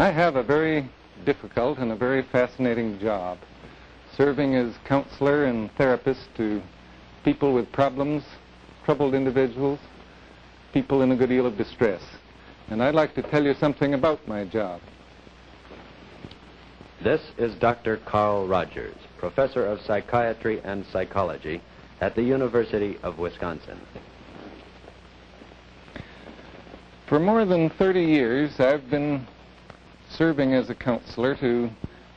I have a very difficult and a very fascinating job, serving as counselor and therapist to people with problems, troubled individuals, people in a good deal of distress. And I'd like to tell you something about my job. This is Dr. Carl Rogers, professor of psychiatry and psychology at the University of Wisconsin. For more than 30 years, I've been serving as a counselor to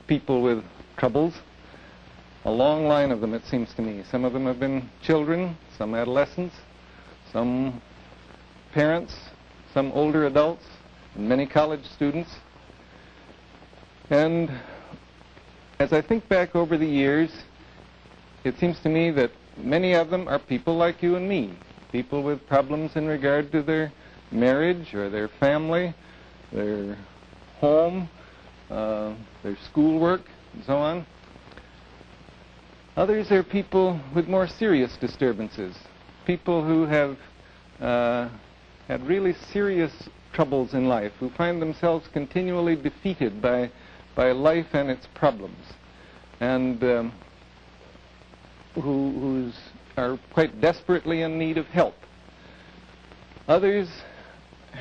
people with troubles. A long line of them, it seems to me. Some of them have been children, some adolescents, some parents, some older adults, and many college students. And as I think back over the years, it seems to me that many of them are people like you and me, people with problems in regard to their marriage or their family, their home, their schoolwork, and so on. Others are people with more serious disturbances, people who have had really serious troubles in life, who find themselves continually defeated by life and its problems, and who are quite desperately in need of help. Others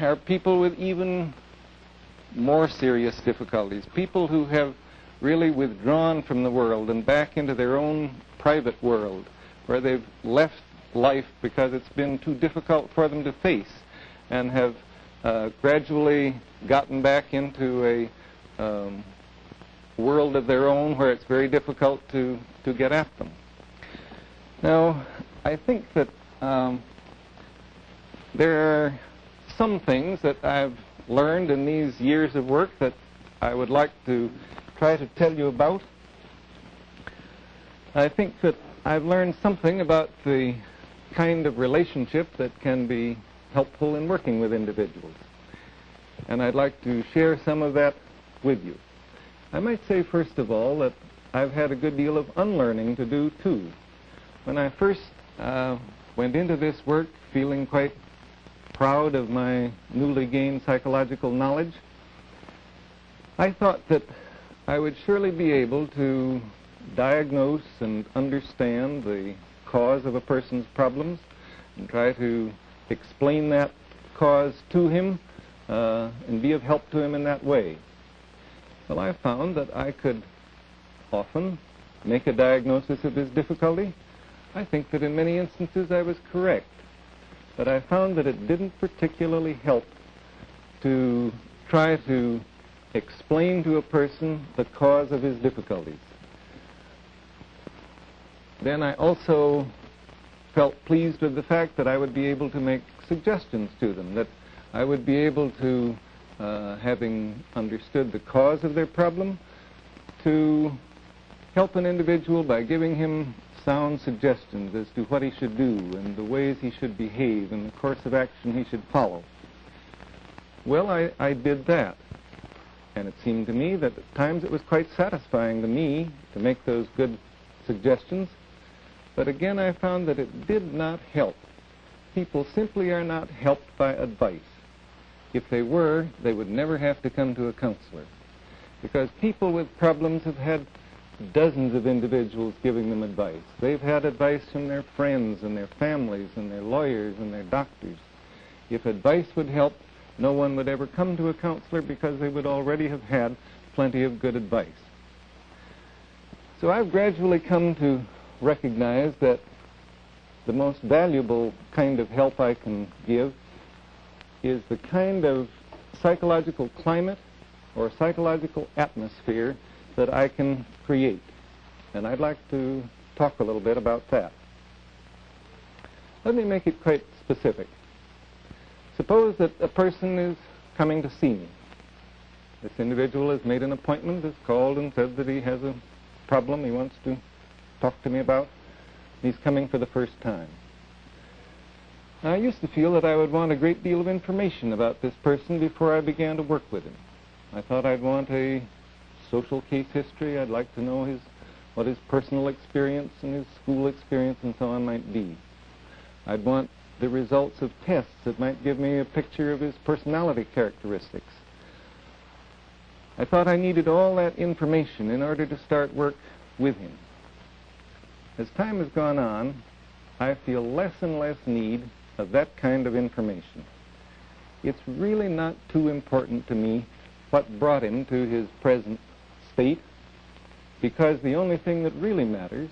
are people with even more serious difficulties, people who have really withdrawn from the world and back into their own private world, where they've left life because it's been too difficult for them to face, and have gradually gotten back into a world of their own where it's very difficult to get at them. Now, I think that there are some things that I've learned in these years of work that I would like to try to tell you about. I think that I've learned something about the kind of relationship that can be helpful in working with individuals, and I'd like to share some of that with you. I might say, first of all, that I've had a good deal of unlearning to do, too. When I first went into this work feeling quite proud of my newly gained psychological knowledge, I thought that I would surely be able to diagnose and understand the cause of a person's problems and try to explain that cause to him and be of help to him in that way. Well, I found that I could often make a diagnosis of his difficulty. I think that in many instances I was correct, but I found that it didn't particularly help to try to explain to a person the cause of his difficulties. Then I also felt pleased with the fact that I would be able to make suggestions to them, that I would be able to, having understood the cause of their problem, to help an individual by giving him sound suggestions as to what he should do and the ways he should behave and the course of action he should follow. Well, I did that, and it seemed to me that at times it was quite satisfying to me to make those good suggestions, but again I found that it did not help. People simply are not helped by advice. If they were, they would never have to come to a counselor, because people with problems have had dozens of individuals giving them advice. They've had advice from their friends and their families and their lawyers and their doctors. If advice would help, no one would ever come to a counselor because they would already have had plenty of good advice. So I've gradually come to recognize that the most valuable kind of help I can give is the kind of psychological climate or psychological atmosphere that I can create. And I'd like to talk a little bit about that. Let me make it quite specific. Suppose that a person is coming to see me. This individual has made an appointment, has called and said that he has a problem he wants to talk to me about. He's coming for the first time. I used to feel that I would want a great deal of information about this person before I began to work with him. I thought I'd want a social case history. I'd like to know what his personal experience and his school experience and so on might be. I'd want the results of tests that might give me a picture of his personality characteristics. I thought I needed all that information in order to start work with him. As time has gone on, I feel less and less need of that kind of information. It's really not too important to me what brought him to his present state, because the only thing that really matters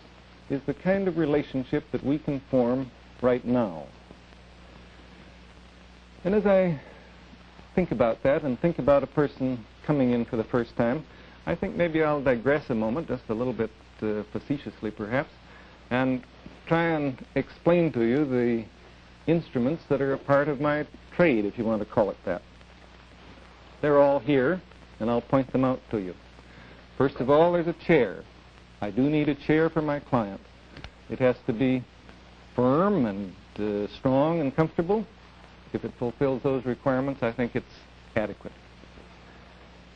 is the kind of relationship that we can form right now. And as I think about that and think about a person coming in for the first time, I think maybe I'll digress a moment, just a little bit facetiously perhaps, and try and explain to you the instruments that are a part of my trade, if you want to call it that. They're all here, and I'll point them out to you. First of all, there's a chair. I do need a chair for my client. It has to be firm and strong and comfortable. If it fulfills those requirements, I think it's adequate.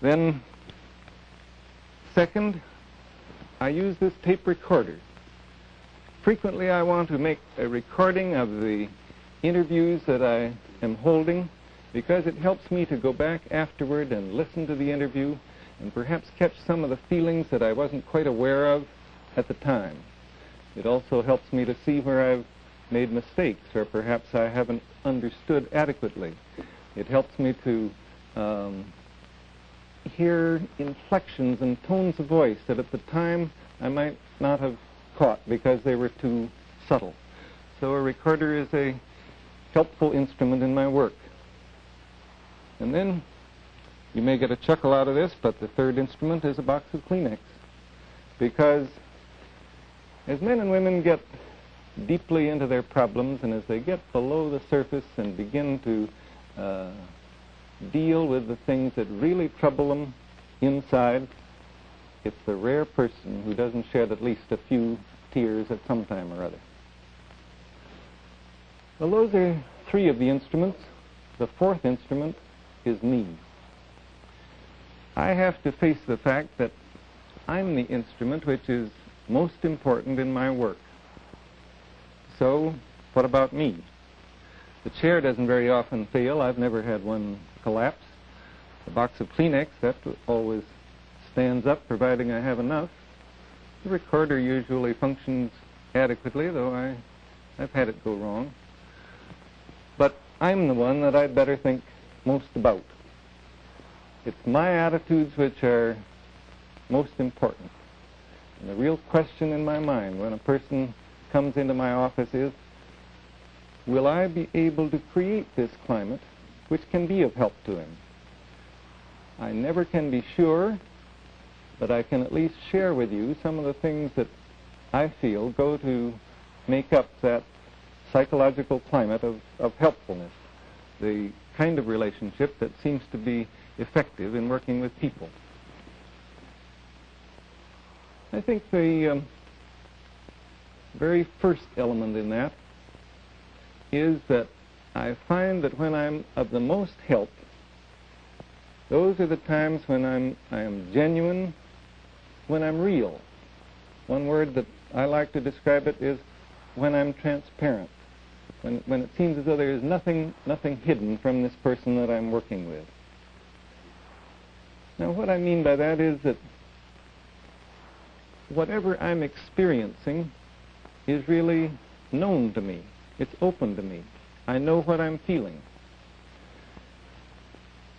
Then, second, I use this tape recorder. Frequently, I want to make a recording of the interviews that I am holding, because it helps me to go back afterward and listen to the interview and perhaps catch some of the feelings that I wasn't quite aware of at the time. It also helps me to see where I've made mistakes, or perhaps I haven't understood adequately. It helps me to hear inflections and tones of voice that at the time I might not have caught because they were too subtle. So a recorder is a helpful instrument in my work. And then you may get a chuckle out of this, but the third instrument is a box of Kleenex. Because as men and women get deeply into their problems, and as they get below the surface and begin to deal with the things that really trouble them inside, it's the rare person who doesn't shed at least a few tears at some time or other. Well, those are three of the instruments. The fourth instrument is me. I have to face the fact that I'm the instrument which is most important in my work. So, what about me? The chair doesn't very often fail. I've never had one collapse. The box of Kleenex, that always stands up, providing I have enough. The recorder usually functions adequately, though I've had it go wrong. But I'm the one that I'd better think most about. It's my attitudes which are most important. And the real question in my mind when a person comes into my office is, will I be able to create this climate which can be of help to him? I never can be sure, but I can at least share with you some of the things that I feel go to make up that psychological climate of helpfulness, the kind of relationship that seems to be effective in working with people. I think the very first element in that is that I find that when I'm of the most help, those are the times when I am genuine, when I'm real. One word that I like to describe it is when I'm transparent, when it seems as though there is nothing hidden from this person that I'm working with. Now, what I mean by that is that whatever I'm experiencing is really known to me. It's open to me. I know what I'm feeling.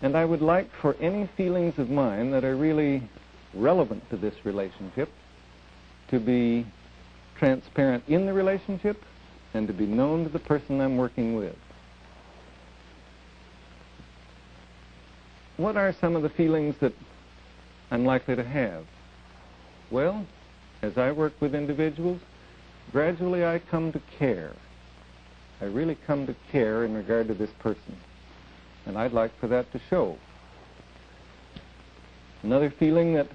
And I would like for any feelings of mine that are really relevant to this relationship to be transparent in the relationship and to be known to the person I'm working with. What are some of the feelings that I'm likely to have? Well, as I work with individuals, gradually I come to care. I really come to care in regard to this person, and I'd like for that to show. Another feeling that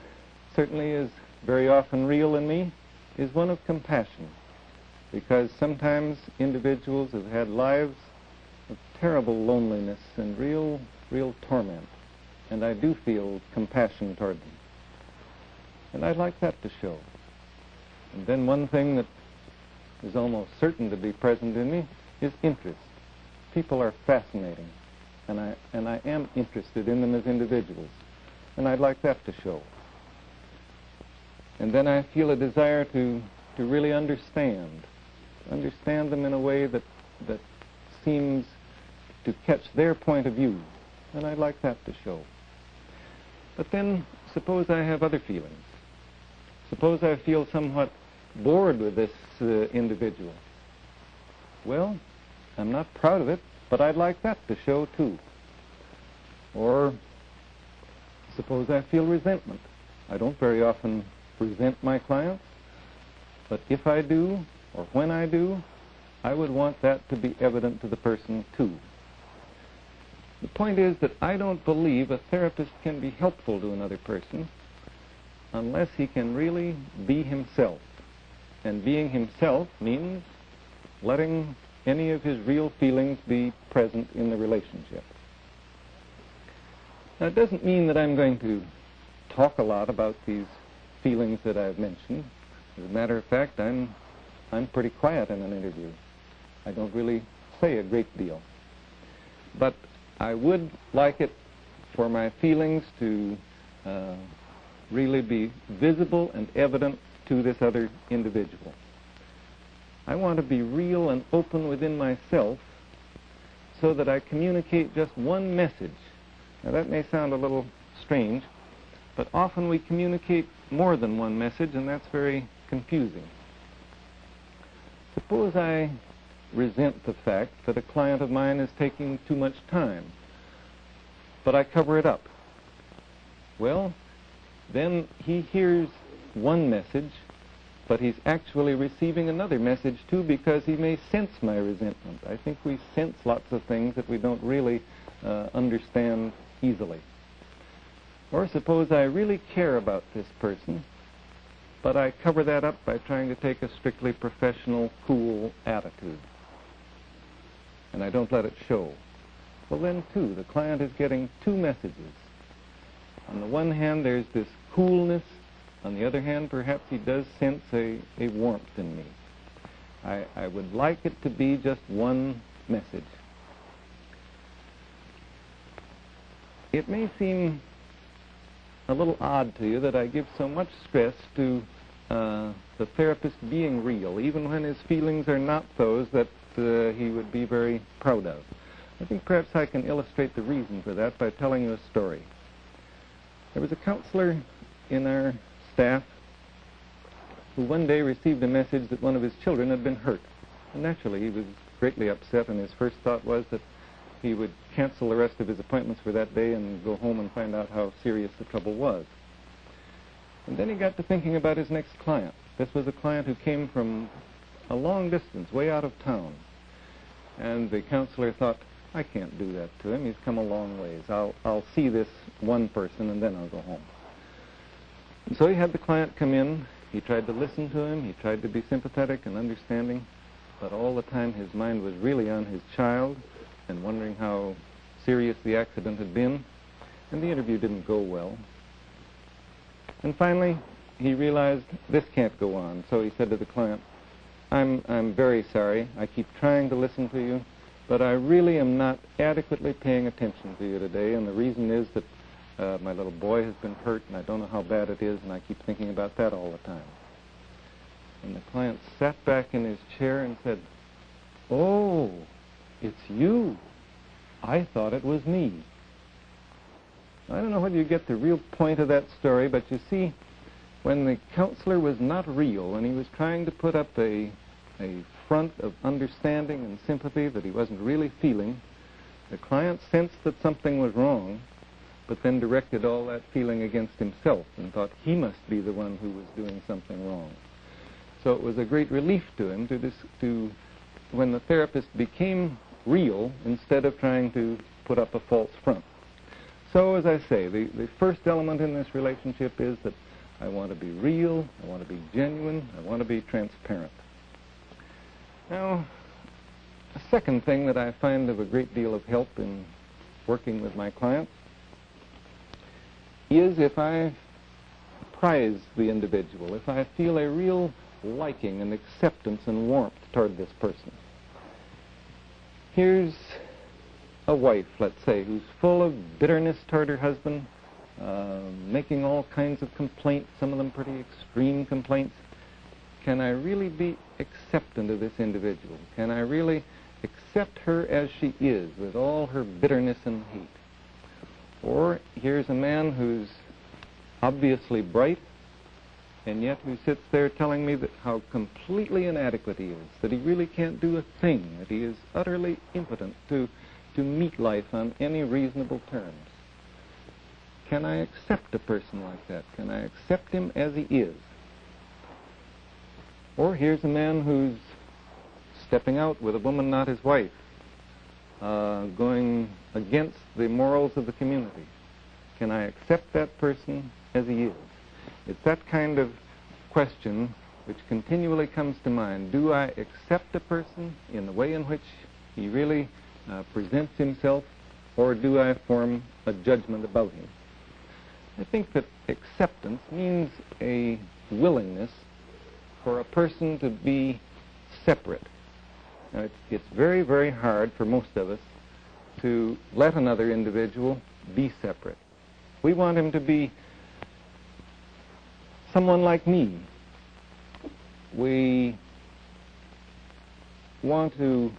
certainly is very often real in me is one of compassion, because sometimes individuals have had lives of terrible loneliness and real torment, and I do feel compassion toward them. And I'd like that to show. And then one thing that is almost certain to be present in me is interest. People are fascinating, and I am interested in them as individuals. and I'd like that to show. And then I feel a desire to really understand them in a way that seems to catch their point of view, and I'd like that to show. But then, suppose I have other feelings. Suppose I feel somewhat bored with this individual. Well, I'm not proud of it, but I'd like that to show too. Or suppose I feel resentment. I don't very often resent my clients, but if I do, or when I do, I would want that to be evident to the person too. The point is that I don't believe a therapist can be helpful to another person unless he can really be himself. And being himself means letting any of his real feelings be present in the relationship. Now, it doesn't mean that I'm going to talk a lot about these feelings that I've mentioned. As a matter of fact, I'm pretty quiet in an interview. I don't really say a great deal. But I would like it for my feelings to really be visible and evident to this other individual. I want to be real and open within myself so that I communicate just one message. Now, that may sound a little strange, but often we communicate more than one message, and that's very confusing. Suppose I resent the fact that a client of mine is taking too much time, but I cover it up. Well, then he hears one message, but he's actually receiving another message too, because he may sense my resentment. I think we sense lots of things that we don't really understand easily. Or suppose I really care about this person, but I cover that up by trying to take a strictly professional, cool attitude, and I don't let it show. Well, then, too, the client is getting two messages. On the one hand, there's this coolness. On the other hand, perhaps he does sense a warmth in me. I would like it to be just one message. It may seem a little odd to you that I give so much stress to the therapist being real, even when his feelings are not those that he would be very proud of. I think perhaps I can illustrate the reason for that by telling you a story. There was a counselor in our staff who one day received a message that one of his children had been hurt. And naturally, he was greatly upset, and his first thought was that he would cancel the rest of his appointments for that day and go home and find out how serious the trouble was. And then he got to thinking about his next client. This was a client who came from a long distance, way out of town. And the counselor thought, I can't do that to him. He's come a long ways. I'll see this one person and then I'll go home. And so he had the client come in. He tried to listen to him. He tried to be sympathetic and understanding. But all the time his mind was really on his child and wondering how serious the accident had been. And the interview didn't go well. And finally, he realized this can't go on. So he said to the client, I'm very sorry. I keep trying to listen to you, but I really am not adequately paying attention to you today, and the reason is that my little boy has been hurt, and I don't know how bad it is, and I keep thinking about that all the time. And the client sat back in his chair and said, oh, it's you. I thought it was me. I don't know whether you get the real point of that story, but you see, when the counselor was not real and he was trying to put up a front of understanding and sympathy that he wasn't really feeling, the client sensed that something was wrong, but then directed all that feeling against himself and thought he must be the one who was doing something wrong. So it was a great relief to him to when the therapist became real instead of trying to put up a false front. So, as I say, the first element in this relationship is that I want to be real, I want to be genuine, I want to be transparent. Now, a second thing that I find of a great deal of help in working with my clients is if I prize the individual, if I feel a real liking and acceptance and warmth toward this person. Here's a wife, let's say, who's full of bitterness toward her husband, making all kinds of complaints, some of them pretty extreme complaints. Can I really be acceptant of this individual? Can I really accept her as she is, with all her bitterness and hate? Or here's a man who's obviously bright, and yet who sits there telling me that how completely inadequate he is, that he really can't do a thing, that he is utterly impotent to meet life on any reasonable terms. Can I accept a person like that? Can I accept him as he is? Or here's a man who's stepping out with a woman not his wife, going against the morals of the community. Can I accept that person as he is? It's that kind of question which continually comes to mind. Do I accept a person in the way in which he really presents himself, or do I form a judgment about him? I think that acceptance means a willingness for a person to be separate. Now, it's very, very hard for most of us to let another individual be separate. We want him to be someone like me. We want to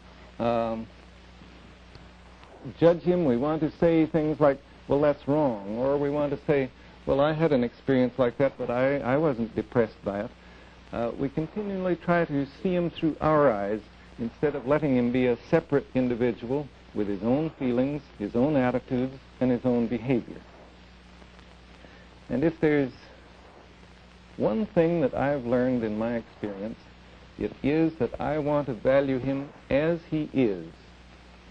judge him. We want to say things like, well, that's wrong. Or we want to say, well, I had an experience like that, but I wasn't depressed by it. We continually try to see him through our eyes instead of letting him be a separate individual with his own feelings, his own attitudes, and his own behavior. And if there's one thing that I've learned in my experience, it is that I want to value him as he is,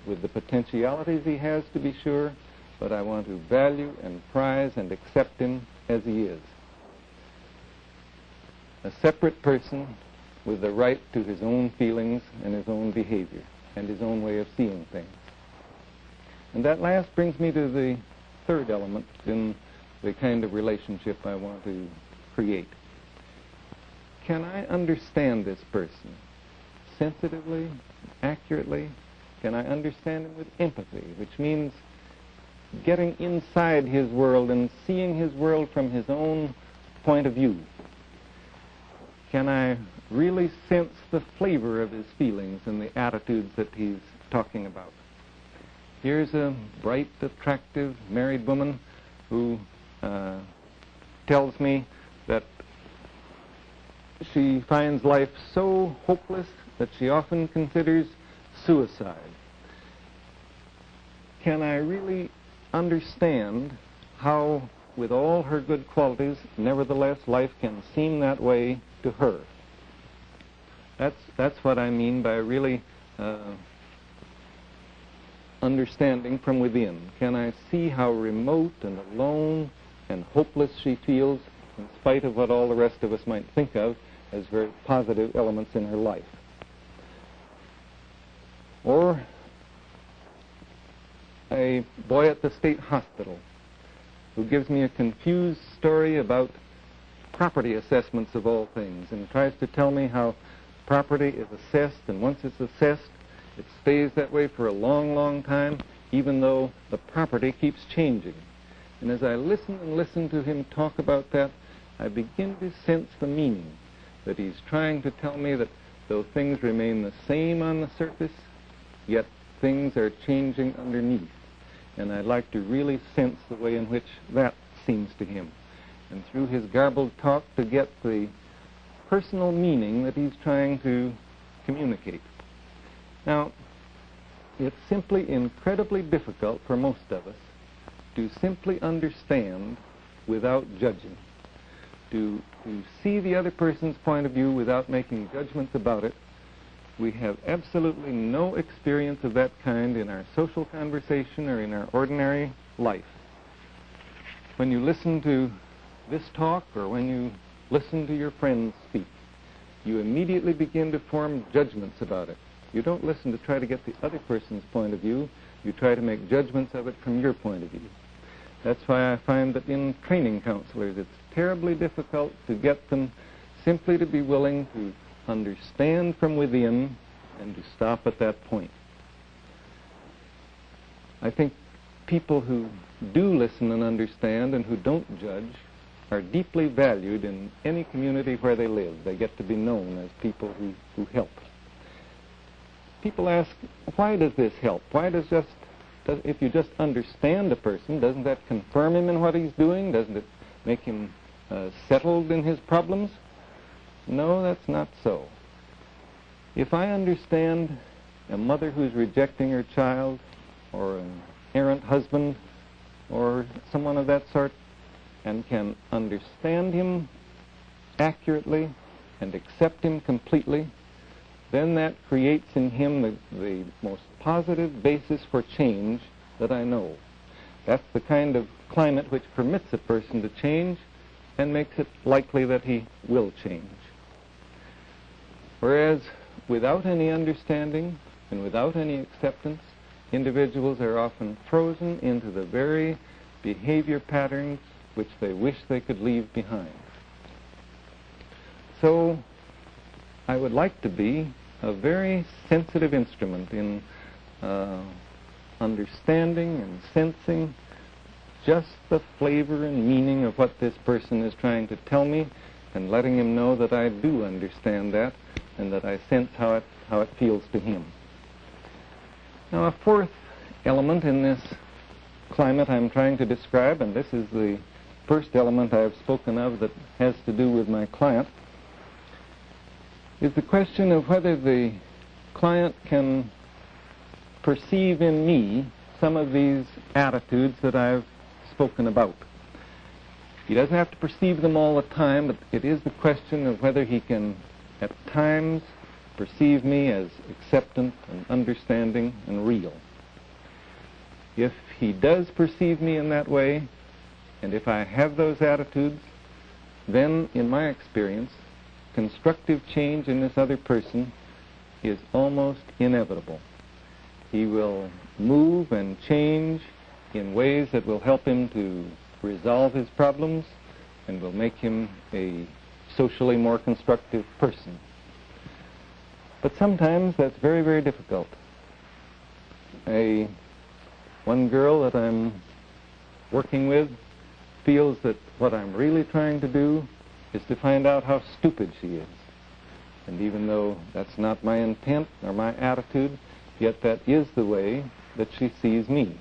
with the potentialities he has, to be sure, but I want to value and prize and accept him as he is. A separate person with the right to his own feelings and his own behavior and his own way of seeing things. And that last brings me to the third element in the kind of relationship I want to create. Can I understand this person sensitively, accurately? Can I understand him with empathy, which means getting inside his world and seeing his world from his own point of view? Can I really sense the flavor of his feelings and the attitudes that he's talking about? Here's a bright, attractive, married woman who tells me that she finds life so hopeless that she often considers suicide. Can I really understand how, with all her good qualities, nevertheless life can seem that way to her? That's what I mean by really understanding from within. Can I see how remote and alone and hopeless she feels, in spite of what all the rest of us might think of as very positive elements in her life? Or a boy at the state hospital who gives me a confused story about property assessments of all things, and tries to tell me how property is assessed, and once it's assessed, it stays that way for a long, long time, even though the property keeps changing. And as I listen and listen to him talk about that, I begin to sense the meaning, that he's trying to tell me that though things remain the same on the surface, yet things are changing underneath. And I'd like to really sense the way in which that seems to him, and through his garbled talk to get the personal meaning that he's trying to communicate. Now, it's simply incredibly difficult for most of us to simply understand without judging, to see the other person's point of view without making judgments about it. We have absolutely no experience of that kind in our social conversation or in our ordinary life. When you listen to this talk, or when you listen to your friends speak, you immediately begin to form judgments about it. You don't listen to try to get the other person's point of view. You try to make judgments of it from your point of view. That's why I find that in training counselors, it's terribly difficult to get them simply to be willing to understand from within and to stop at that point. I think people who do listen and understand and who don't judge are deeply valued in any community where they live. They get to be known as people who help. People ask, why does this help? Why if you just understand a person, doesn't that confirm him in what he's doing? Doesn't it make him settled in his problems? No, that's not so. If I understand a mother who's rejecting her child, or an errant husband, or someone of that sort, and can understand him accurately and accept him completely, then that creates in him the most positive basis for change that I know. That's the kind of climate which permits a person to change and makes it likely that he will change. Whereas without any understanding and without any acceptance, individuals are often frozen into the very behavior patterns which they wish they could leave behind. So I would like to be a very sensitive instrument in understanding and sensing just the flavor and meaning of what this person is trying to tell me, and letting him know that I do understand that and that I sense how it feels to him. Now, a fourth element in this climate I'm trying to describe, and this is the first element I've spoken of that has to do with my client, is the question of whether the client can perceive in me some of these attitudes that I've spoken about. He doesn't have to perceive them all the time, but it is the question of whether he can at times perceive me as acceptant and understanding and real. If he does perceive me in that way, and if I have those attitudes, then in my experience, constructive change in this other person is almost inevitable. He will move and change in ways that will help him to resolve his problems and will make him a socially more constructive person. But sometimes that's very, very difficult. One girl that I'm working with feels that what I'm really trying to do is to find out how stupid she is. And even though that's not my intent or my attitude, yet that is the way that she sees me.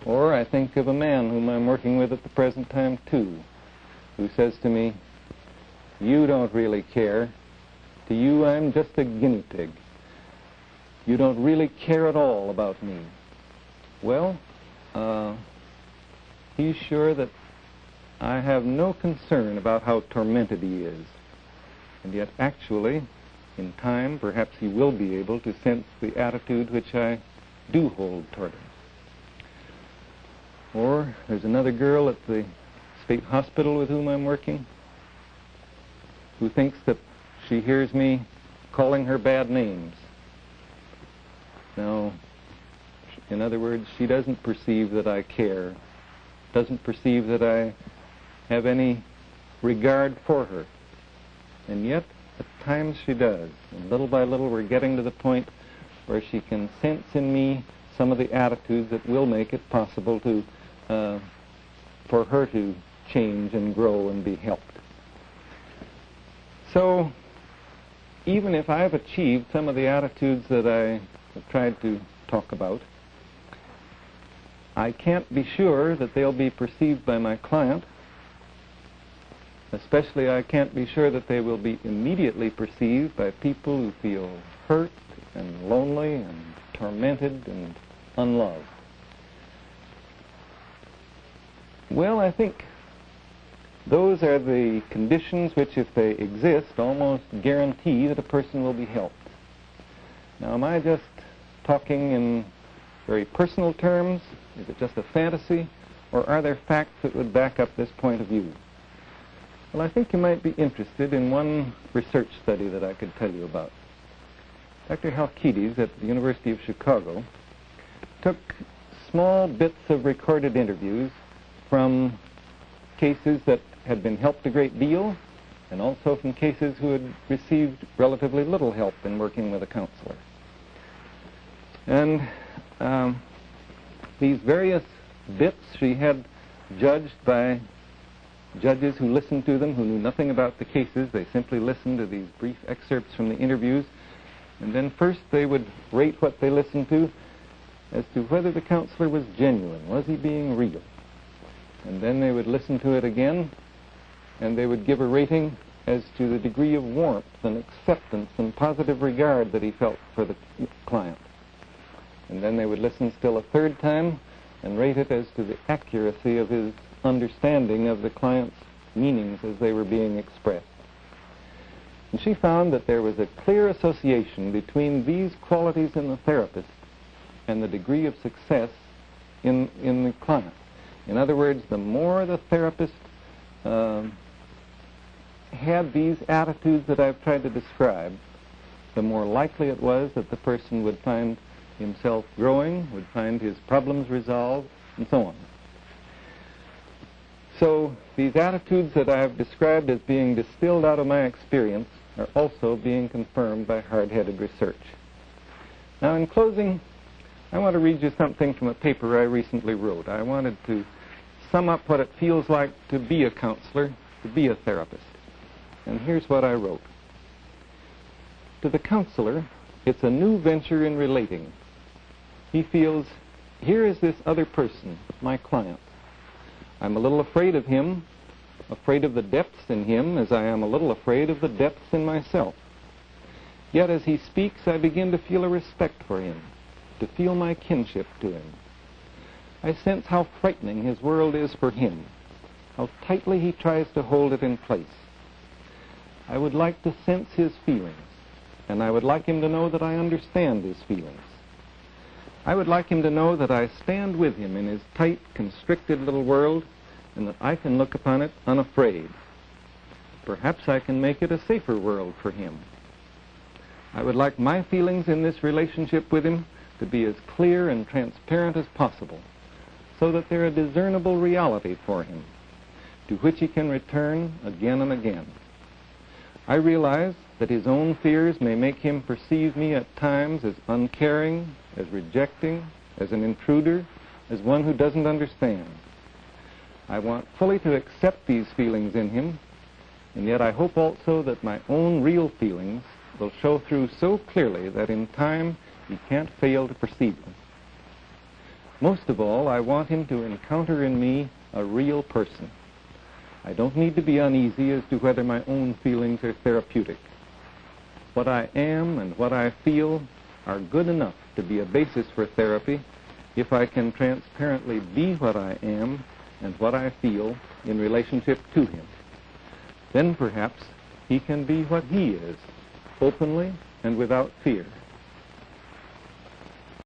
Or I think of a man whom I'm working with at the present time too, who says to me, "You don't really care. To you, I'm just a guinea pig. You don't really care at all about me." Well, he's sure that I have no concern about how tormented he is. And yet, actually, in time, perhaps he will be able to sense the attitude which I do hold toward him. Or there's another girl at the state hospital with whom I'm working who thinks that she hears me calling her bad names. Now, in other words, she doesn't perceive that I care, doesn't perceive that I have any regard for her. And yet, at times she does. And little by little, we're getting to the point where she can sense in me some of the attitudes that will make it possible to, for her to change and grow and be helped. So, even if I've achieved some of the attitudes that I have tried to talk about, I can't be sure that they'll be perceived by my client. Especially, I can't be sure that they will be immediately perceived by people who feel hurt and lonely and tormented and unloved. Well, I think those are the conditions which, if they exist, almost guarantee that a person will be helped. Now, am I just talking in very personal terms? Is it just a fantasy? Or are there facts that would back up this point of view? Well, I think you might be interested in one research study that I could tell you about. Dr. Halkides at the University of Chicago took small bits of recorded interviews from cases that had been helped a great deal, and also from cases who had received relatively little help in working with a counselor. And These various bits she had judged by judges who listened to them, who knew nothing about the cases. They simply listened to these brief excerpts from the interviews. And then first they would rate what they listened to as to whether the counselor was genuine. Was he being real? And then they would listen to it again, and they would give a rating as to the degree of warmth and acceptance and positive regard that he felt for the client. And then they would listen still a third time and rate it as to the accuracy of his understanding of the client's meanings as they were being expressed. And she found that there was a clear association between these qualities in the therapist and the degree of success in the client. In other words, the more the therapist had these attitudes that I've tried to describe, the more likely it was that the person would find himself growing, would find his problems resolved, and so on. So these attitudes that I've described as being distilled out of my experience are also being confirmed by hard-headed research. Now, in closing, I want to read you something from a paper I recently wrote. I wanted to sum up what it feels like to be a counselor, to be a therapist. And here's what I wrote. To the counselor, it's a new venture in relating. He feels, here is this other person, my client. I'm a little afraid of him, afraid of the depths in him, as I am a little afraid of the depths in myself. Yet as he speaks, I begin to feel a respect for him, to feel my kinship to him. I sense how frightening his world is for him, how tightly he tries to hold it in place. I would like to sense his feelings, and I would like him to know that I understand his feelings. I would like him to know that I stand with him in his tight, constricted little world, and that I can look upon it unafraid. Perhaps I can make it a safer world for him. I would like my feelings in this relationship with him to be as clear and transparent as possible, so that they're a discernible reality for him, to which he can return again and again. I realize that his own fears may make him perceive me at times as uncaring, as rejecting, as an intruder, as one who doesn't understand. I want fully to accept these feelings in him, and yet I hope also that my own real feelings will show through so clearly that in time he can't fail to perceive them. Most of all, I want him to encounter in me a real person. I don't need to be uneasy as to whether my own feelings are therapeutic. What I am and what I feel are good enough to be a basis for therapy if I can transparently be what I am and what I feel in relationship to him. Then perhaps he can be what he is, openly and without fear.